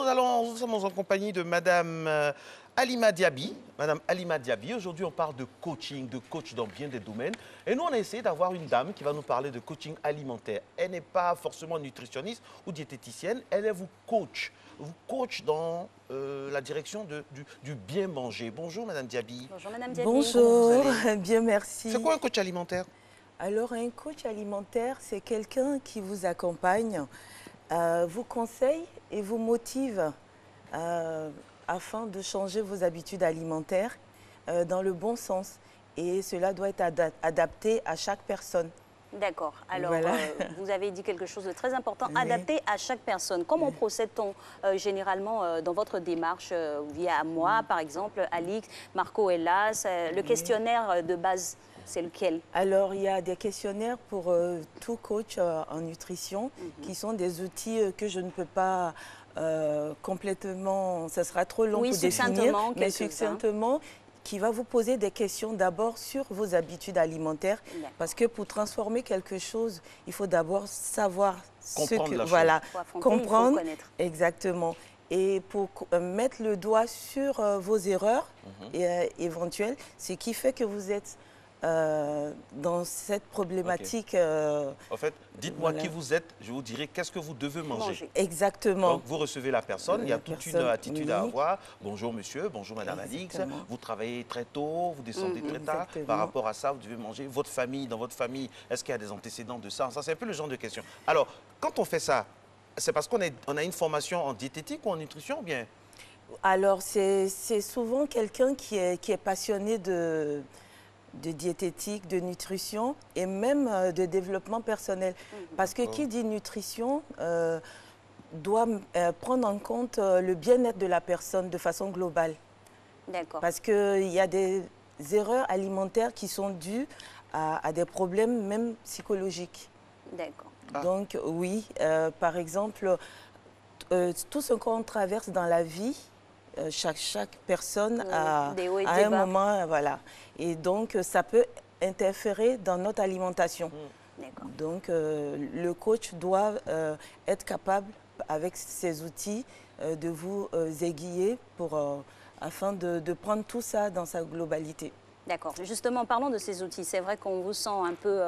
Nous sommes en compagnie de Madame Halima Diaby. Madame Halima Diaby, aujourd'hui on parle de coaching, de coach dans bien des domaines. Et nous on a essayé d'avoir une dame qui va nous parler de coaching alimentaire. Elle n'est pas forcément nutritionniste ou diététicienne, elle est vous coach dans la direction du bien manger. Bonjour Madame Diaby. Bonjour Madame Diaby. Bonjour, bien merci. C'est quoi un coach alimentaire? Alors un coach alimentaire, c'est quelqu'un qui vous accompagne, vous conseille et vous motive afin de changer vos habitudes alimentaires dans le bon sens. Et cela doit être adapté à chaque personne. D'accord. Alors, Voilà. Vous avez dit quelque chose de très important, Oui. adapté à chaque personne. Comment procède-t-on généralement dans votre démarche via moi, par exemple, Alix, Marco Hellas, le questionnaire de base, c'est lequel? Alors, il y a des questionnaires pour tout coach en nutrition qui sont des outils que je ne peux pas complètement, ça sera trop long Oui, pour définir, mais quelques-uns. succinctement, qui va vous poser des questions d'abord sur vos habitudes alimentaires, parce que pour transformer quelque chose, il faut d'abord savoir Comprendre la chose. voilà, Pour affronter, comprendre il faut connaître. exactement. Et pour mettre le doigt sur vos erreurs éventuelles, ce qui fait que vous êtes dans cette problématique. En fait, dites-moi voilà. qui vous êtes, je vous dirai qu'est-ce que vous devez manger. Exactement. Donc, vous recevez la personne, il y a toute une attitude à avoir. Bonjour monsieur, bonjour madame Alix. Exactement. Vous travaillez très tôt, vous descendez très tard. Exactement. Par rapport à ça, vous devez manger. Votre famille, dans votre famille, est-ce qu'il y a des antécédents de ça? Ça, c'est un peu le genre de question. Alors, quand on fait ça, c'est parce qu'on a une formation en diététique ou en nutrition ou bien? Alors, c'est souvent quelqu'un qui est passionné de diététique, de nutrition et même de développement personnel. Parce que qui dit nutrition doit prendre en compte le bien-être de la personne de façon globale. D'accord. Parce qu'il y a des erreurs alimentaires qui sont dues à des problèmes même psychologiques. D'accord. Donc oui, par exemple, tout ce qu'on traverse dans la vie, chaque personne a des hauts et à des un bas. moment, voilà. Et donc, ça peut interférer dans notre alimentation. D'accord. Donc, le coach doit être capable, avec ses outils, de vous aiguiller afin de prendre tout ça dans sa globalité. D'accord. Justement, parlons de ces outils. C'est vrai qu'on vous sent un peu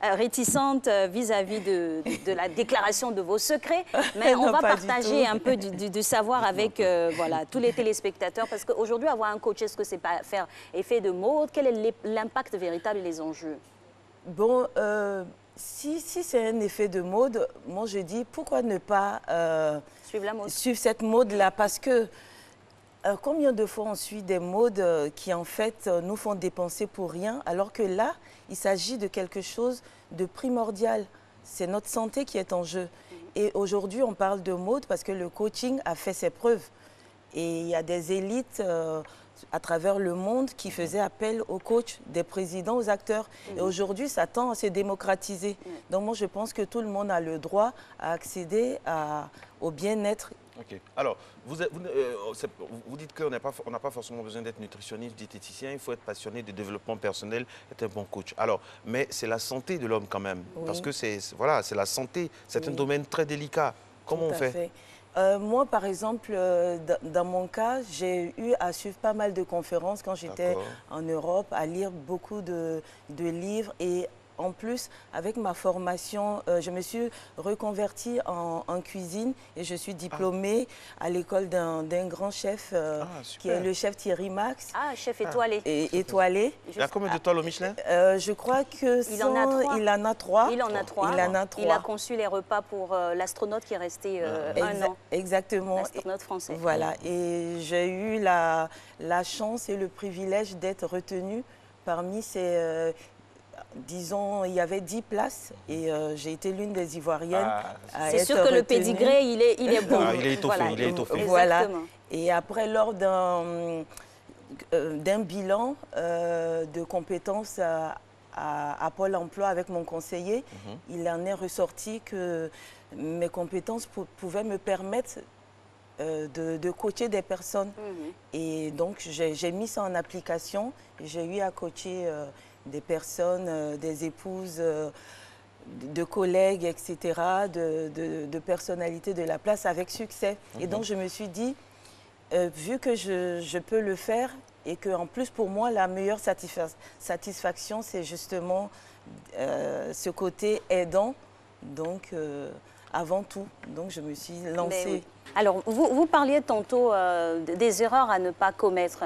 réticente vis-à-vis de la déclaration de vos secrets, mais on Non, va pas du partager tout. un peu du savoir avec voilà, tous les téléspectateurs, parce qu'aujourd'hui, avoir un coach, est-ce que c'est pas faire effet de mode? Quel est l'impact véritable et les enjeux? Bon, si c'est un effet de mode, moi je dis pourquoi ne pas Suivre la mode. suivre cette mode-là, parce que combien de fois on suit des modes qui en fait nous font dépenser pour rien, alors que là, il s'agit de quelque chose de primordial. C'est notre santé qui est en jeu. Et aujourd'hui, on parle de mode parce que le coaching a fait ses preuves. Et il y a des élites à travers le monde qui faisaient appel aux coachs, des présidents, aux acteurs. Et aujourd'hui, ça tend à se démocratiser. Donc moi, je pense que tout le monde a le droit à accéder au bien-être. Ok. Alors, vous dites qu'on n'a pas forcément besoin d'être nutritionniste, diététicien, il faut être passionné de développement personnel, être un bon coach. Alors, mais c'est la santé de l'homme quand même, parce que c'est la santé, c'est un domaine très délicat. Comment on fait? Moi, par exemple, dans mon cas, j'ai eu à suivre pas mal de conférences quand j'étais en Europe, à lire beaucoup de livres et en plus, avec ma formation, je me suis reconvertie en cuisine et je suis diplômée à l'école d'un grand chef qui est le chef Thierry Max. Ah, chef étoilé. Étoilé. Il y a combien d'étoiles au Michelin? Je crois que Il en a 3. Il en a 3. Il en a 3. Il en a 3. Il a conçu les repas pour l'astronaute qui est resté un an. Exactement. L'astronaute français. Voilà. Et j'ai eu la chance et le privilège d'être retenue parmi ces... disons, il y avait 10 places et j'ai été l'une des Ivoiriennes à être C'est sûr que retenue. le pédigré, il est bon. Il est étoffé, Voilà. il est étoffé. Voilà. Et après, lors d'un bilan de compétences à Pôle emploi avec mon conseiller, il en est ressorti que mes compétences pouvaient me permettre de coacher des personnes. Et donc, j'ai mis ça en application. J'ai eu à coacher des personnes, des épouses de collègues, etc., de personnalités de la place avec succès. Et donc, je me suis dit, vu que je peux le faire et qu'en plus, pour moi, la meilleure satisfaction, c'est justement ce côté aidant. Donc, avant tout, donc je me suis lancée. Oui. Alors, vous parliez tantôt des erreurs à ne pas commettre.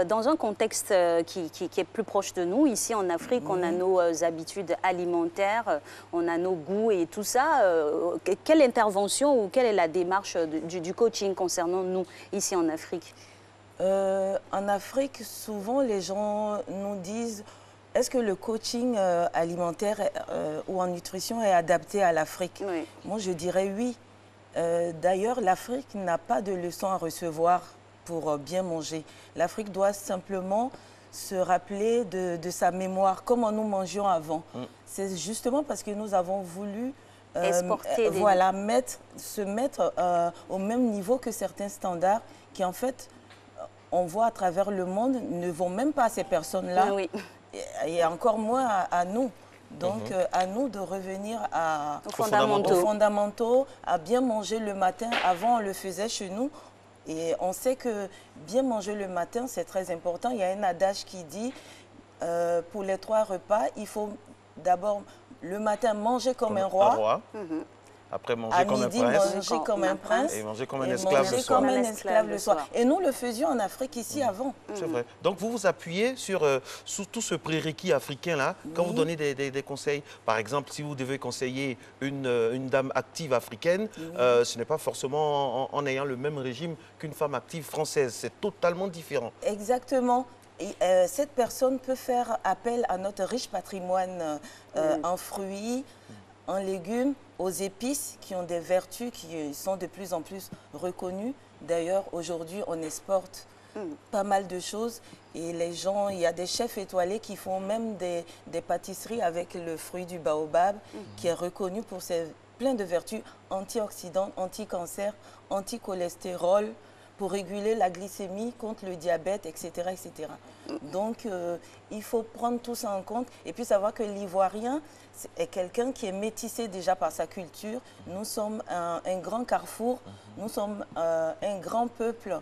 Dans un contexte qui est plus proche de nous, ici en Afrique, on a nos habitudes alimentaires, on a nos goûts et tout ça. Quelle intervention ou quelle est la démarche du coaching concernant nous, ici en Afrique? En Afrique, souvent, les gens nous disent... Est-ce que le coaching alimentaire ou en nutrition est adapté à l'Afrique? Oui. Moi, je dirais oui. D'ailleurs, l'Afrique n'a pas de leçons à recevoir pour bien manger. L'Afrique doit simplement se rappeler de sa mémoire, comment nous mangions avant. C'est justement parce que nous avons voulu exporter voilà, se mettre au même niveau que certains standards qui, en fait, on voit à travers le monde, ne vont même pas à ces personnes-là. Oui. Et encore moins à nous. Donc, à nous de revenir aux fondamentaux, à bien manger le matin. Avant, on le faisait chez nous. Et on sait que bien manger le matin, c'est très important. Il y a un adage qui dit, pour les 3 repas, il faut d'abord, le matin, manger comme un roi. Après, manger comme un prince. Manger comme un prince. Et manger comme un esclave le soir. Comme un esclave le soir. Et nous le faisions en Afrique ici avant. C'est vrai. Donc, vous vous appuyez sur tout ce prérequis africain-là quand vous donnez des conseils. Par exemple, si vous devez conseiller une dame active africaine, ce n'est pas forcément en ayant le même régime qu'une femme active française. C'est totalement différent. Exactement. Et, cette personne peut faire appel à notre riche patrimoine en fruits, en légumes, aux épices qui ont des vertus qui sont de plus en plus reconnues. D'ailleurs, aujourd'hui, on exporte pas mal de choses et les gens, il y a des chefs étoilés qui font même des pâtisseries avec le fruit du baobab qui est reconnu pour ses plein de vertus antioxydantes, anti-cancer, anti-cholestérol, pour réguler la glycémie, contre le diabète, etc. etc. Donc, il faut prendre tout ça en compte et puis savoir que l'Ivoirien est quelqu'un qui est métissé déjà par sa culture. Nous sommes un grand carrefour, nous sommes un grand peuple.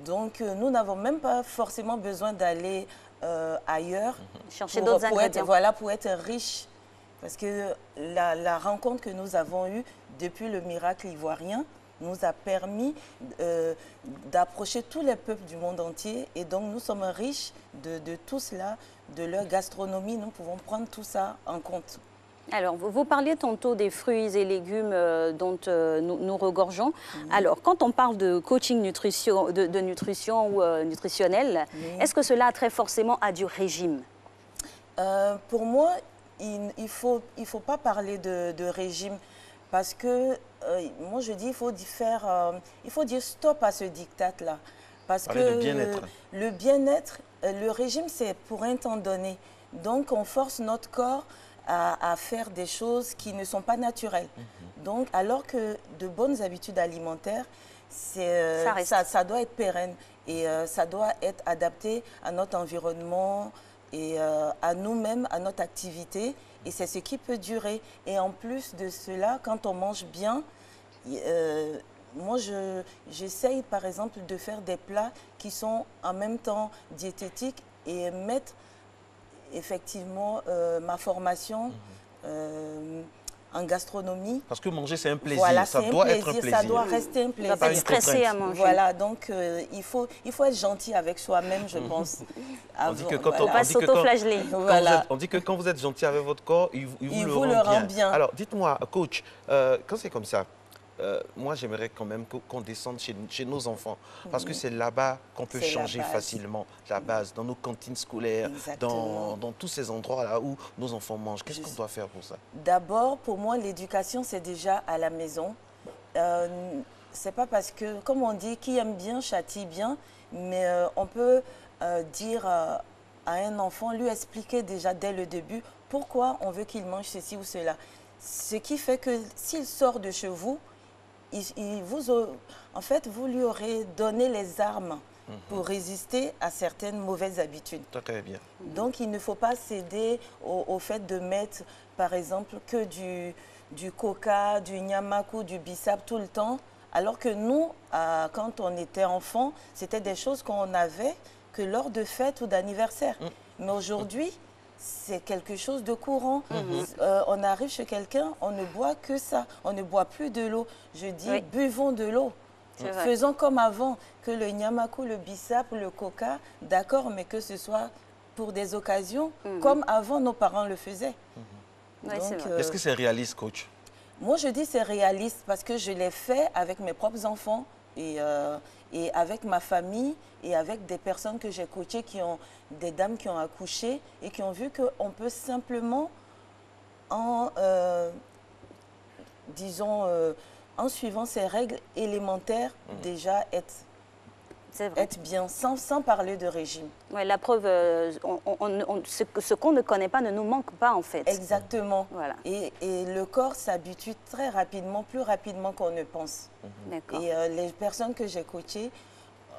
Donc, nous n'avons même pas forcément besoin d'aller ailleurs chercher d'autres ingrédients. Voilà, pour être riche. Parce que la rencontre que nous avons eue depuis le miracle ivoirien nous a permis d'approcher tous les peuples du monde entier. Et donc, nous sommes riches de tout cela, de leur gastronomie. Nous pouvons prendre tout ça en compte. Alors, vous parliez tantôt des fruits et légumes dont nous regorgeons. Alors, quand on parle de coaching de nutrition ou nutritionnel, est-ce que cela a trait forcément à du régime? Pour moi, il ne faut pas parler de régime parce que, moi je dis, il faut dire stop à ce diktat-là. Parce que le bien-être, le régime, c'est pour un temps donné. Donc, on force notre corps à faire des choses qui ne sont pas naturelles. Donc, alors que de bonnes habitudes alimentaires, ça doit être pérenne et ça doit être adapté à notre environnement et à nous-mêmes, à notre activité. Et c'est ce qui peut durer. Et en plus de cela, quand on mange bien, moi, j'essaye par exemple de faire des plats qui sont en même temps diététiques et mettre effectivement ma formation en gastronomie. Parce que manger, c'est un plaisir. Voilà, ça doit être un plaisir. Ça doit rester un plaisir. On ne doit pas stresser à manger. Voilà, donc il faut être gentil avec soi-même, je pense. On dit que quand on pas s'auto-flageller. On dit que quand vous êtes gentil avec votre corps, il vous le rend bien. Alors, dites-moi, coach, quand c'est comme ça, moi, j'aimerais quand même qu'on descende chez nos enfants. Parce que c'est là-bas qu'on peut changer facilement. La base, dans nos cantines scolaires, dans tous ces endroits-là où nos enfants mangent. Qu'est-ce qu'on doit faire pour ça? D'abord, pour moi, l'éducation, c'est déjà à la maison. C'est pas parce que, comme on dit, qui aime bien châtie bien, mais on peut dire à un enfant, lui expliquer déjà dès le début pourquoi on veut qu'il mange ceci ou cela. Ce qui fait que s'il sort de chez vous, en fait, vous lui aurez donné les armes pour résister à certaines mauvaises habitudes. Très bien. Donc, il ne faut pas céder au fait de mettre, par exemple, que du coca, du nyamaku, du bissap tout le temps. Alors que nous, quand on était enfant, c'était des choses qu'on avait que lors de fêtes ou d'anniversaires. Mais aujourd'hui, c'est quelque chose de courant. On arrive chez quelqu'un, on ne boit que ça. On ne boit plus de l'eau. Je dis, buvons de l'eau. Faisons comme avant, que le nyamaku, le bissap, le coca, d'accord, mais que ce soit pour des occasions, comme avant nos parents le faisaient. Est-ce que c'est réaliste, coach? Moi, je dis c'est réaliste parce que je l'ai fait avec mes propres enfants et avec ma famille et avec des personnes que j'ai coachées, des dames qui ont accouché et qui ont vu qu'on peut simplement, en suivant ces règles élémentaires, déjà être bien, sans parler de régime. Ouais, la preuve, ce qu'on ne connaît pas ne nous manque pas en fait. Exactement. Voilà. Et le corps s'habitue très rapidement, plus rapidement qu'on ne pense. Et les personnes que j'ai coachées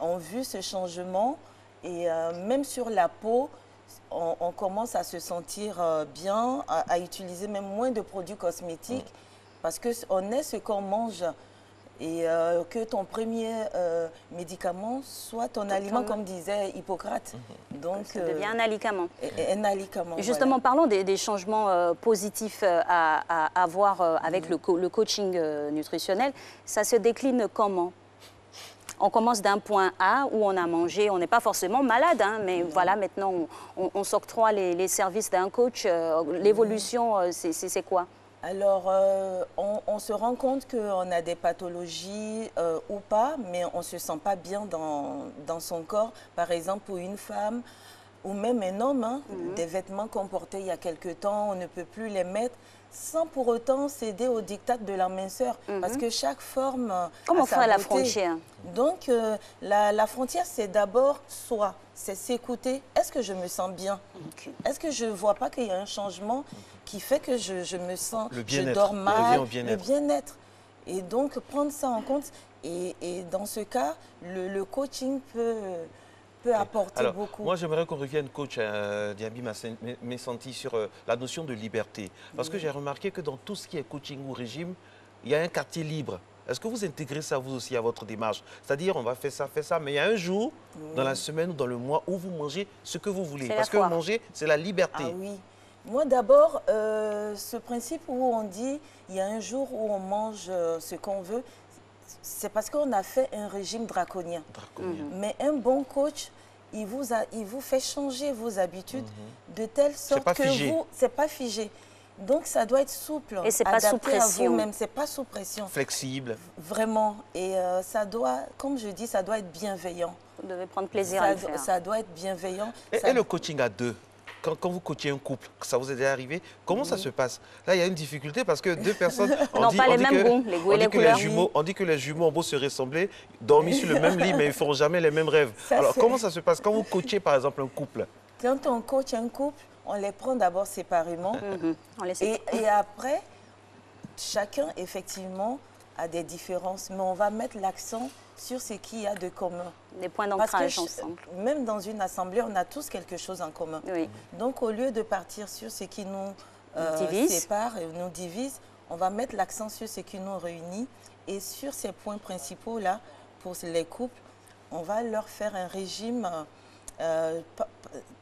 ont vu ce changement et même sur la peau, on commence à se sentir bien, à utiliser même moins de produits cosmétiques parce qu'on est ce qu'on mange. Et que ton premier médicament soit ton aliment, comme disait Hippocrate. Donc, ça devient un alicament. Un alicament. Justement, parlons des changements positifs à avoir avec le coaching nutritionnel. Ça se décline comment? On commence d'un point A où on a mangé, on n'est pas forcément malade, hein, mais voilà, maintenant on s'octroie les services d'un coach. L'évolution, c'est quoi? Alors, on se rend compte qu'on a des pathologies ou pas, mais on ne se sent pas bien dans son corps. Par exemple, pour une femme ou même un homme, hein, des vêtements qu'on portait il y a quelque temps, on ne peut plus les mettre sans pour autant céder au diktat de la minceur. Parce que chaque forme Comment a sa faire la beauté. frontière? Donc, la frontière, c'est d'abord soi. C'est s'écouter. Est-ce que je me sens bien? Est-ce que je ne vois pas qu'il y a un changement qui fait que je me sens, je dors mal, le bien-être. Et donc, prendre ça en compte. Et dans ce cas, le coaching peut apporter beaucoup. Moi, j'aimerais qu'on revienne, coach Diaby Messanti, sur la notion de liberté. Parce que j'ai remarqué que dans tout ce qui est coaching ou régime, il y a un quartier libre. Est-ce que vous intégrez ça, vous aussi, à votre démarche? C'est-à-dire, on va faire ça, mais il y a un jour, dans la semaine ou dans le mois, où vous mangez ce que vous voulez. Parce que manger, c'est la liberté. Ah oui. Moi, d'abord, ce principe où on dit il y a un jour où on mange ce qu'on veut, c'est parce qu'on a fait un régime draconien. Mais un bon coach, il vous fait changer vos habitudes de telle sorte que vous, c'est pas figé. Donc, ça doit être souple. Et c'est pas sous pression. Même, c'est pas sous pression. Flexible. Vraiment. Et ça doit, comme je dis, ça doit être bienveillant. Vous devez prendre plaisir à le faire. Ça doit être bienveillant. Et le coaching à deux? Quand vous coachez un couple, ça vous est déjà arrivé, comment ça se passe? Là, il y a une difficulté parce que deux personnes... On dit que les jumeaux ont beau se ressembler, dormir sur le même lit, mais ils ne feront jamais les mêmes rêves. Alors, comment ça se passe quand vous coachez, par exemple, un couple? Quand on coach un couple, on les prend d'abord séparément. Et après, chacun, effectivement, a des différences. Mais on va mettre l'accent sur ce qu'il y a de commun. Des points d'ancrage ensemble. Même dans une assemblée, on a tous quelque chose en commun. Donc, au lieu de partir sur ce qui nous sépare et nous divise, on va mettre l'accent sur ce qui nous réunit. Et sur ces points principaux-là, pour les couples, on va leur faire un régime,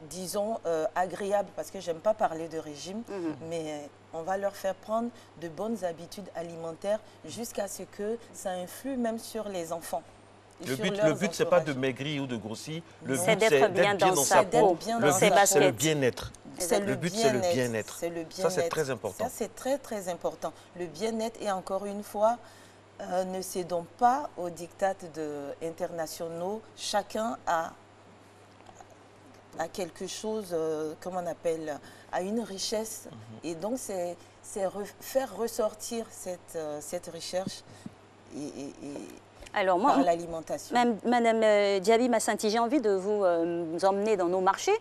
disons, agréable, parce que je n'aime pas parler de régime, mais on va leur faire prendre de bonnes habitudes alimentaires jusqu'à ce que ça influe même sur les enfants. Le but, ce n'est pas de maigrir ou de grossir. Le but, c'est d'être bien dans sa peau. Le but, c'est le bien-être. Le but, c'est le bien-être. Ça, c'est très important. Ça, c'est très, très important. Le bien-être, et encore une fois, ne cédons pas aux diktats internationaux. Chacun a quelque chose, comment on appelle, à une richesse. Et donc, c'est faire ressortir cette recherche Alors, moi, par l'alimentation. Madame Diaby Messanti, j'ai envie de vous emmener dans nos marchés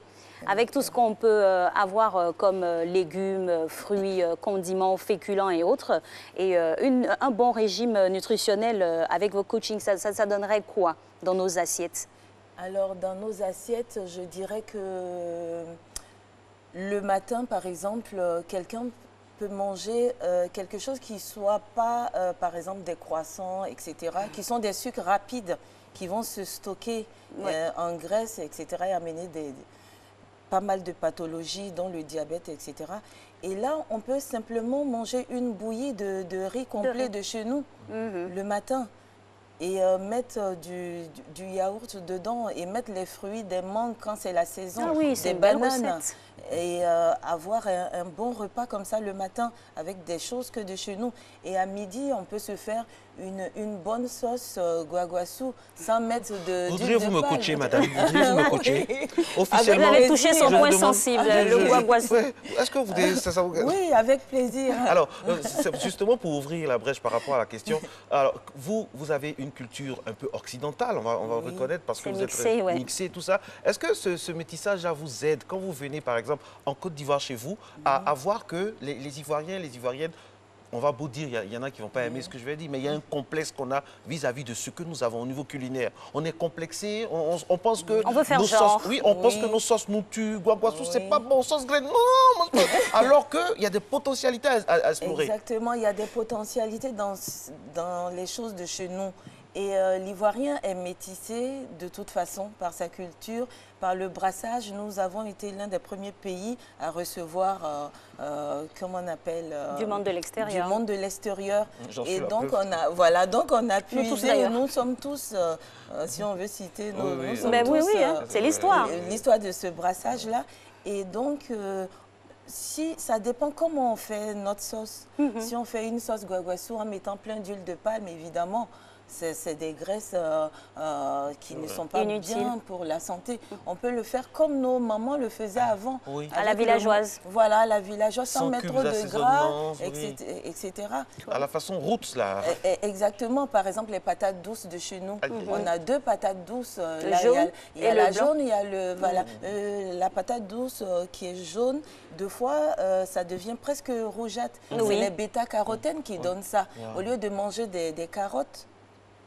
avec tout ce qu'on peut avoir comme légumes, fruits, condiments, féculents et autres. Et un bon régime nutritionnel avec vos coachings, ça donnerait quoi dans nos assiettes? Alors, dans nos assiettes, je dirais que le matin, par exemple, quelqu'un peut manger quelque chose qui ne soit pas, par exemple, des croissants, etc., qui sont des sucres rapides, qui vont se stocker en graisse, etc., et amener pas mal de pathologies, dont le diabète, etc. Et là, on peut simplement manger une bouillie de riz complet de chez nous le matin. Et mettre du yaourt dedans et mettre les fruits, des mangues quand c'est la saison, des bananes. Et avoir un bon repas comme ça le matin avec des choses que de chez nous. Et à midi, on peut se faire une bonne sauce guaguassou sans mettre de Voudriez-vous me coacher, madame? Voudriez-vous me coacher? Officiellement, vous avez touché son point sensible, le guaguassou. Est-ce que vous... Oui, avec plaisir. Alors, justement pour ouvrir la brèche par rapport à la question, alors, vous avez une culture un peu occidentale, on va reconnaître, parce que vous êtes mixé, tout ça. Est-ce que ce métissage-là vous aide, quand vous venez, par exemple, en Côte d'Ivoire chez vous, à voir que les Ivoiriens, les Ivoiriennes, on va beau dire, il y en a qui ne vont pas aimer ce que je vais dire, mais il y a un complexe qu'on a vis-à-vis de ce que nous avons au niveau culinaire. On est complexé, on pense que... On veut faire nos genre. Sauces, on pense que nos sauces nous tuent, guaguassou, c'est pas bon, sauce graine, non, alors qu'il y a des potentialités à explorer. Exactement, il y a des potentialités dans les choses de chez nous. Et l'Ivoirien est métissé de toute façon par sa culture, par le brassage. Nous avons été l'un des premiers pays à recevoir, comment on appelle du monde de l'extérieur. Du monde de l'extérieur. Et donc on a puisé, nous sommes tous, si on veut citer, nous sommes tous, c'est l'histoire. L'histoire de ce brassage-là. Et donc... si, ça dépend comment on fait notre sauce. Si on fait une sauce guaguassou en mettant plein d'huile de palme, évidemment, c'est des graisses qui ne sont pas bien pour la santé. On peut le faire comme nos mamans le faisaient avant. À la villageoise. Voilà, à la villageoise, sans mettre trop de gras, etc. À la façon roots, là. Exactement. Par exemple, les patates douces de chez nous. On a deux patates douces. Il y a la jaune, il y a la patate douce qui est jaune. Deux fois, ça devient presque rougeâtre. C'est les bêta-carotènes qui donnent ça. Au lieu de manger des carottes,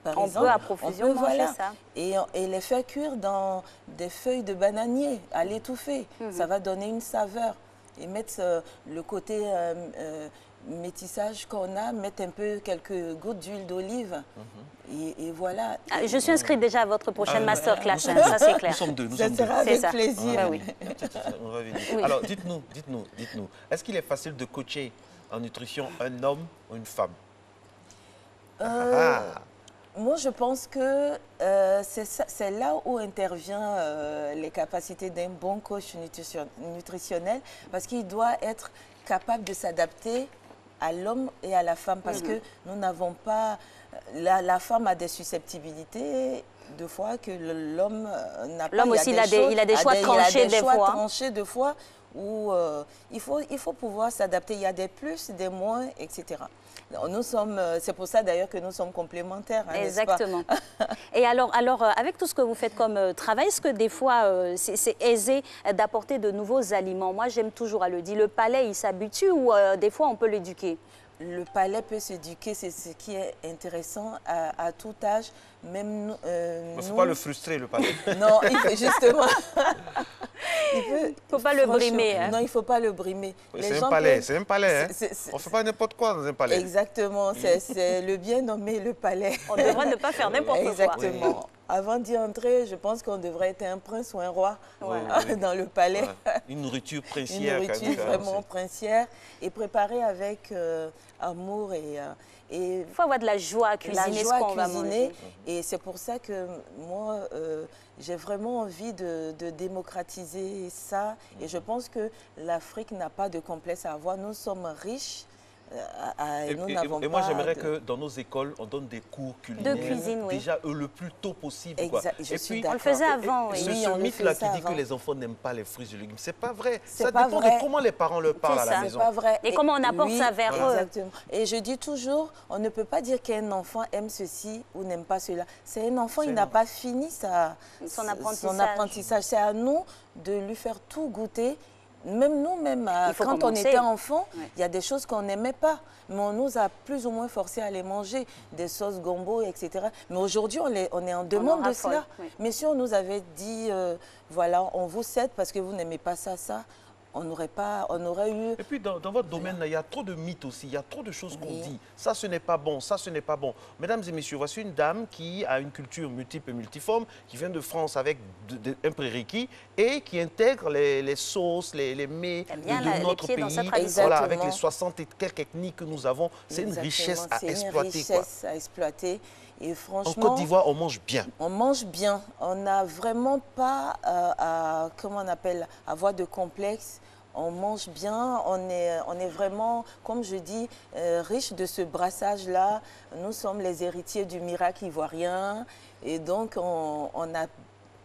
par exemple, peut à profusion manger ça. Et les faire cuire dans des feuilles de bananier à l'étouffer. Ça va donner une saveur. Et mettre le côté métissage qu'on a, mettre un peu quelques gouttes d'huile d'olive. Et voilà. Je suis inscrite déjà à votre prochaine masterclass, ça c'est clair. Nous sommes deux. Ça sera avec plaisir. On va venir. Alors, dites-nous. Est-ce qu'il est facile de coacher en nutrition un homme ou une femme? Moi, je pense que c'est là où intervient les capacités d'un bon coach nutritionnel, parce qu'il doit être capable de s'adapter à l'homme et à la femme, parce que nous n'avons pas... La femme a des susceptibilités, de fois, que l'homme n'a pas. L'homme aussi, il a des choix tranchés des fois. Où il faut pouvoir s'adapter. Il y a des plus, des moins, etc. Nous sommes, c'est pour ça d'ailleurs que nous sommes complémentaires. Hein, exactement. Et alors, avec tout ce que vous faites comme travail, est-ce que des fois c'est aisé d'apporter de nouveaux aliments? Moi, j'aime toujours à le dire. Le palais, il s'habitue ou des fois on peut l'éduquer? Le palais peut s'éduquer, c'est ce qui est intéressant à tout âge. Même il ne faut pas le frustrer, le palais. Non, justement. Il ne faut pas le brimer. Hein. Non, il ne faut pas le brimer. C'est un palais, c'est un palais. Hein. On ne fait pas n'importe quoi dans un palais. Exactement, c'est le bien nommé le palais. On devrait ne pas faire n'importe quoi. Exactement. Oui. Avant d'y entrer, je pense qu'on devrait être un prince ou un roi dans le palais. Une nourriture princière. Une nourriture vraiment princière et préparée avec amour et... Il faut avoir de la joie à cuisiner ce qu'on va manger. Et c'est pour ça que moi, j'ai vraiment envie de démocratiser ça. Et je pense que l'Afrique n'a pas de complexe à avoir. Nous sommes riches. Et moi, j'aimerais que dans nos écoles, on donne des cours culinaires. De cuisine, oui. Déjà le plus tôt possible. Et puis, on le faisait avant. Ce mythe-là qui dit que les enfants n'aiment pas les fruits et légumes, c'est pas vrai. Ça dépend de comment les parents leur parlent à la maison. C'est pas vrai. Et comment on apporte ça vers eux. Exactement. Et je dis toujours, on ne peut pas dire qu'un enfant aime ceci ou n'aime pas cela. C'est un enfant, il n'a pas fini son apprentissage. C'est à nous de lui faire tout goûter. Même nous, quand on était enfant, il y a des choses qu'on n'aimait pas. Mais on nous a plus ou moins forcé à les manger, des sauces gombo, etc. Mais aujourd'hui, on est en demande de cela. Oui. Mais si on nous avait dit, voilà, on vous cède parce que vous n'aimez pas ça, on aurait eu... Et puis, dans votre domaine, il y a trop de mythes aussi, il y a trop de choses qu'on dit. Ça, ce n'est pas bon, ça, ce n'est pas bon. Mesdames et messieurs, voici une dame qui a une culture multiple et multiforme, qui vient de France avec un prérequis et qui intègre les sauces, les mets de notre pays. Voilà, avec les 60 et quelques ethnies que nous avons. C'est une richesse à exploiter. C'est une richesse à exploiter. Et franchement, en Côte d'Ivoire, on mange bien. On mange bien. On n'a vraiment pas comment on appelle, avoir de complexe. On mange bien. On est vraiment, comme je dis, riche de ce brassage-là. Nous sommes les héritiers du miracle ivoirien. Et donc, on a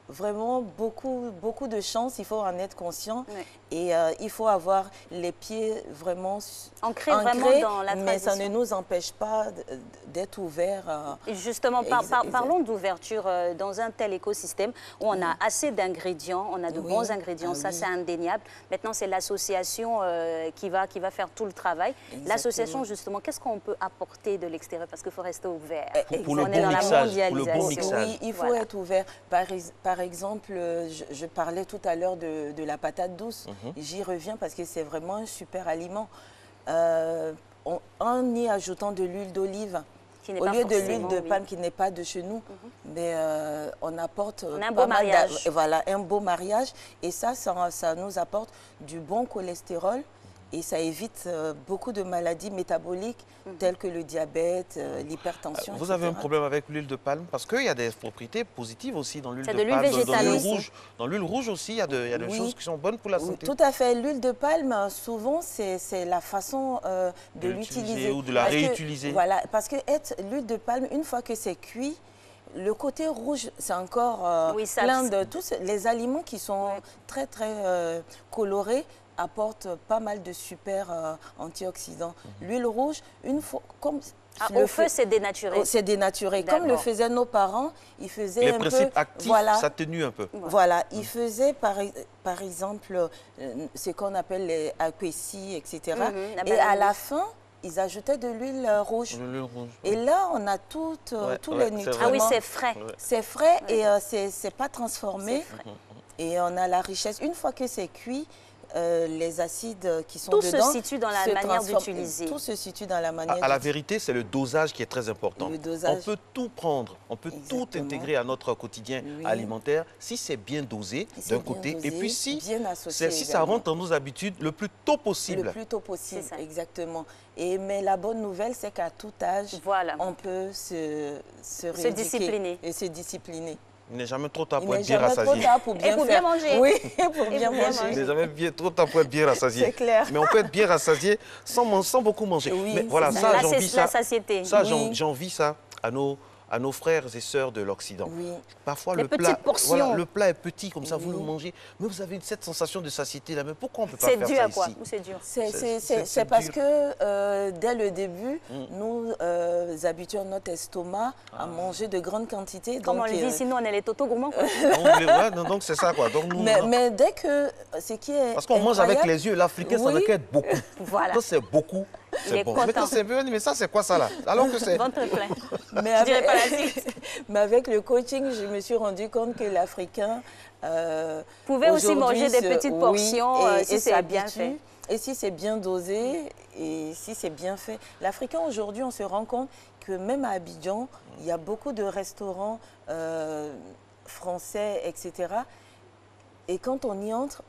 vraiment beaucoup de chance. Il faut en être conscient. Oui. Et il faut avoir les pieds vraiment ancrés vraiment dans la tradition. Mais ça ne nous empêche pas d'être ouverts. Et justement, parlons d'ouverture dans un tel écosystème où on a assez d'ingrédients, on a de bons ingrédients, ça c'est indéniable. Maintenant, c'est l'association qui va faire tout le travail. L'association, justement, qu'est-ce qu'on peut apporter de l'extérieur? Parce qu'il faut rester ouvert. Pour le bon mixage. Oui, il faut être ouvert. Par exemple, je parlais tout à l'heure de la patate douce. J'y reviens parce que c'est vraiment un super aliment. En y ajoutant de l'huile d'olive, au lieu de l'huile de palme qui n'est pas de chez nous, mais on apporte un beau mariage. Voilà, un beau mariage. Et ça nous apporte du bon cholestérol. Et ça évite beaucoup de maladies métaboliques telles que le diabète, l'hypertension. Vous avez un problème avec l'huile de palme? Parce qu'il y a des propriétés positives aussi dans l'huile de palme. C'est de l'huile végétale aussi. Dans l'huile rouge aussi, il y a des choses qui sont bonnes pour la santé. Tout à fait. L'huile de palme, souvent, c'est la façon de l'utiliser. Ou de la réutiliser. Voilà, parce que l'huile de palme, une fois que c'est cuit, le côté rouge, c'est encore plein de tous les aliments qui sont très, très colorés, apporte pas mal de super antioxydants. L'huile rouge, une fois, comme au feu, c'est dénaturé. C'est dénaturé. Comme le faisaient nos parents, ils faisaient les principes actifs s'atténuent un peu. Voilà, ils faisaient par exemple ce qu'on appelle les aquécies, etc. Et à la fin, ils ajoutaient de l'huile rouge. Et là, on a tous les nutriments. Ah oui, c'est frais. C'est frais et c'est pas transformé. Et on a la richesse. Une fois que c'est cuit, les acides qui sont dedans... Tout se situe dans la manière d'utiliser. Tout se situe dans la manière À la vérité, c'est le dosage qui est très important. Le dosage. On peut tout prendre, on peut tout intégrer à notre quotidien alimentaire si c'est bien dosé d'un côté. Et puis si ça rentre dans nos habitudes le plus tôt possible. Le plus tôt possible, exactement. Mais la bonne nouvelle, c'est qu'à tout âge, on peut se discipliner. Et se discipliner. Il n'est jamais trop tard pour être bien rassasié. Pour bien manger. Oui, pour bien manger. Il n'est jamais trop tard pour être bien rassasié. C'est clair. Mais on peut être bien rassasié sans beaucoup manger. Oui, mais voilà, ça, j'envie ça. La satiété. Ça, j'envie ça à nos frères et sœurs de l'Occident. Oui. Parfois, le plat est petit, comme ça, vous le mangez, mais vous avez cette sensation de satiété là. Mais pourquoi on ne peut pas faire ça ici? C'est dû à quoi? C'est dur. C'est parce que dès le début, nous habituons notre estomac à manger de grandes quantités. Comme on le dit, sinon on est les totos gourmands. Donc c'est ça quoi. Donc, mais dès que ce qui est parce qu'on mange avec les yeux, l'Africain, ça veut dire beaucoup. Voilà. Quand c'est beaucoup, c'est bon. Mais quand c'est peu, mais ça c'est quoi ça là? Alors que c'est... Ventre plein. Mais avec le coaching, je me suis rendu compte que l'Africain pouvait aussi manger des petites portions si c'est bien fait. Et si c'est bien dosé, et si c'est bien fait. L'Africain, aujourd'hui, on se rend compte que même à Abidjan, il y a beaucoup de restaurants français, etc. Et quand on y entre,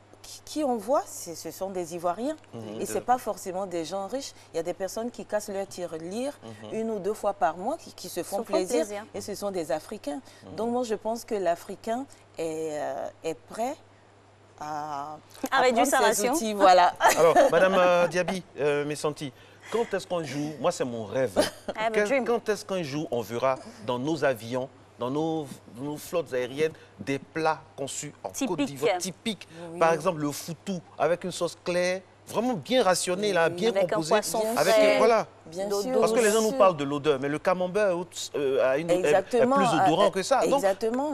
qui on voit, ce sont des Ivoiriens. Et ce n'est pas forcément des gens riches. Il y a des personnes qui cassent leur tirelire 1 ou 2 fois par mois, qui se font plaisir. Et ce sont des Africains. Donc moi, je pense que l'Africain est prêt à réduire sa ration. Outils, voilà. Alors, Madame Diaby, Messanti, quand est-ce qu'on joue? Moi, c'est mon rêve. Quand est-ce qu'un jour, on verra dans nos avions, dans nos flottes aériennes, des plats conçus en Côte d'Ivoire typiques? Par exemple, le foutou avec une sauce claire, vraiment bien rationnée, là, bien composée. Avec voilà. Bien sûr. Parce que les gens nous parlent de l'odeur, mais le camembert est plus odorant que ça. Donc,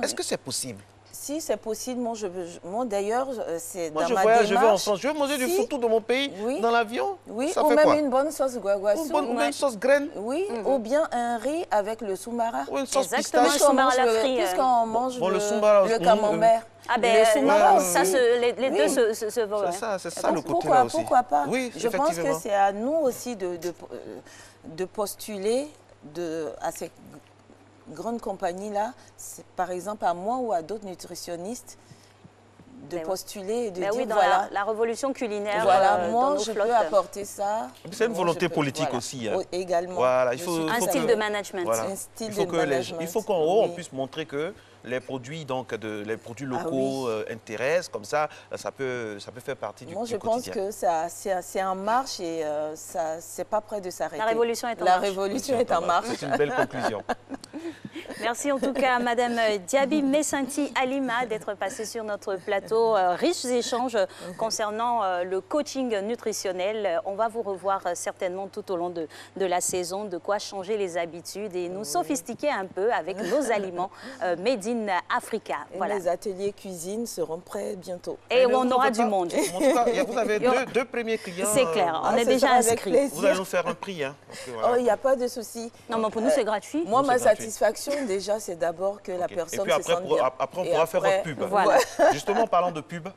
est-ce que c'est possible? Si c'est possible, moi d'ailleurs, c'est Moi, dans je ma voyage, je vais en démarche. France. Je veux manger du Si. foutou de mon pays Oui. dans l'avion. Oui, Ça ou fait même quoi? une bonne sauce guaguassou. Ou une sauce graine. Oui, ou bien un riz avec le soumara. Ou une sauce Exactement. pistache. Soumara à la frite. Puisqu'on mange Bon, le soumara, le camembert. Ah ben, Le soumara ça, aussi. les deux se vaut. C'est ça le côté Pourquoi, là aussi. pourquoi pas? Oui, Je pense que effectivement. c'est à nous aussi de postuler à ces grandes compagnies-là, par exemple à moi ou à d'autres nutritionnistes, de Mais postuler et de Ben dire oui, dans voilà, la révolution culinaire, voilà, dans moi nos je flottes. peux apporter ça. C'est une Moi, volonté je peux- politique voilà. aussi. Hein. Également. Voilà, il Je faut, suis il Un faut style que- de management. Voilà. Un style Il faut de que management. il faut qu'en haut, on Oui. puisse montrer que les produits, les produits Ah locaux oui. intéressent. Comme ça peut faire partie du Moi, je pense quotidien. que c'est en marche et ça, c'est pas près de s'arrêter. La révolution est en La marche. révolution est en marche. C'est une belle conclusion. Merci en tout cas à Madame Diaby Messanti Alima d'être passée sur notre plateau. Riches échanges concernant le coaching nutritionnel. On va vous revoir certainement tout au long de la saison, de quoi changer les habitudes et nous sophistiquer un peu avec nos aliments made in Africa. Et Voilà. les ateliers cuisine seront prêts bientôt. Et ne on vous aura faites du pas- monde. En tout cas, vous avez deux premiers clients. C'est clair, on est ce déjà sera avec inscrits. plaisir. Vous allez nous faire un prix. Hein, parce que, Oh, voilà. il n'y a pas de souci. Non, mais pour nous, c'est gratuit. Moi, Nous, ma c'est gratuit. satisfaction, déjà, c'est d'abord que la Ok. personne Et puis se après, sente bien. après on Et pourra faire après, votre pub. Voilà. Justement, en parlant de pub,